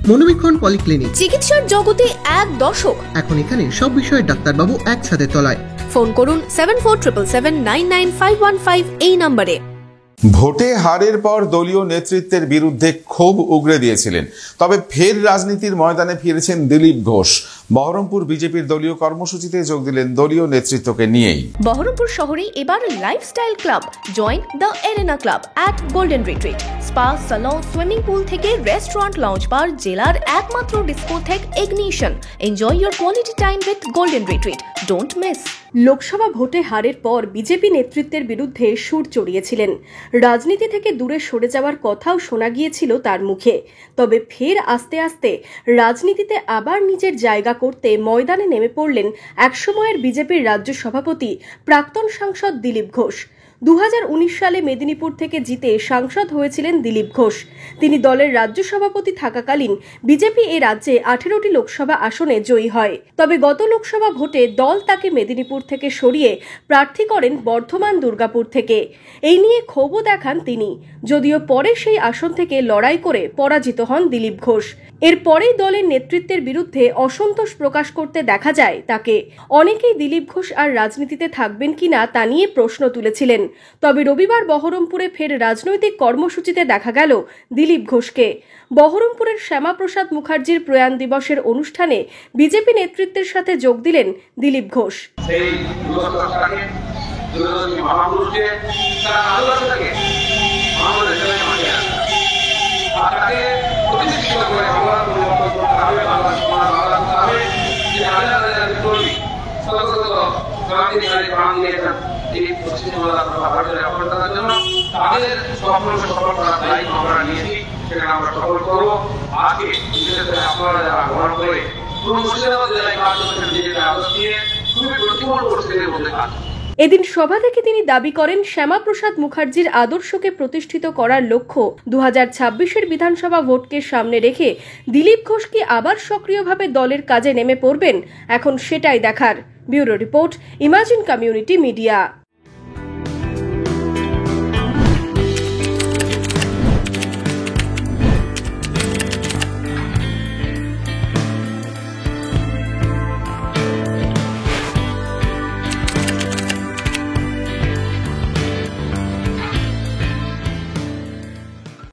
মনোবীক্ষণ polyclinic, চিকিৎসার জগতে এক দশক। এখন এখানে সব বিষয়ে ডাক্তারবাবু একসাথে তলায়। ফোন করুন 7477999515 এই নম্বরে। ভোটে হারের পর দলীয় নেতৃত্বের বিরুদ্ধে ক্ষোভ উগরে দিয়েছিলেন, তবে ফের রাজনীতির ময়দানে ফিরেছেন দিলীপ ঘোষ। বহরমপুর বিজেপির দলীয় কর্মসূচিতে যোগ দিলেন দলীয় নেতৃত্বকে নিয়েই। বহরমপুর শহরে এবার lifestyle club, join the arena club at golden retreat. Spa, salon, swimming pool থেকে রেস্টুরেন্ট, লঞ্চ বার, জেলার একমাত্র discotheque ignition. Enjoy your quality time with golden retreat, don't miss. Lok Sabha ভোটে হারের পর বিজেপি নেতৃত্বের বিরুদ্ধে সুর চড়িয়েছিলেন। রাজনীতি থেকে দূরে সরে যাওয়ার কথাও শোনা গিয়েছিল তার মুখে। তবে ফের আস্তে আস্তে রাজনীতিতে আবার নিজের জায়গা করতে ময়দানে নেমে পড়লেন একসময়ের বিজেপির রাজ্য সভাপতি, প্রাক্তন সাংসদ দিলীপ ঘোষ। 2019 সালে মেদিনীপুর থেকে জিতে সাংসদ হয়েছিলেন দিলীপ ঘোষ। তিনি দলের রাজ্য সভাপতি থাকাকালীন বিজেপি এ রাজ্যে 18টি লোকসভা আসনে জয়ী হয়। তবে গত লোকসভা ভোটে দল তাকে মেদিনীপুর থেকে সরিয়ে প্রার্থী করেন বর্ধমান দুর্গাপুর থেকে। এই নিয়ে ক্ষোভও দেখান তিনি, যদিও পরে সেই আসন থেকে লড়াই করে পরাজিত হন দিলীপ ঘোষ। এরপরেই দলের নেতৃত্বের বিরুদ্ধে অসন্তোষ প্রকাশ করতে দেখা যায় তাকে। অনেকেই দিলীপ ঘোষ আর রাজনীতিতে থাকবেন কিনা তা নিয়ে প্রশ্ন তুলেছিলেন। তবে রবিবার বহরমপুরে ফের রাজনৈতিক কর্মসূচিতে দেখা গেল দিলীপ ঘোষকে। বহরমপুরের শ্যামাপ্রসাদ মুখার্জির প্রয়াণ দিবসের অনুষ্ঠানে বিজেপি নেতৃত্বের সাথে যোগ দিলেন দিলীপ ঘোষ। এদিন সভা থেকে তিনি দাবি করেন, শ্যামাপ্রসাদ মুখার্জির আদর্শকে প্রতিষ্ঠিত করার লক্ষ্য 2026-এর বিধানসভা ভোটকে সামনে রেখে দিলীপ ঘোষ কি আবার সক্রিয়ভাবে দলের কাজে নেমে পড়বেন, এখন সেটাই দেখার। Bureau report, imagine community media.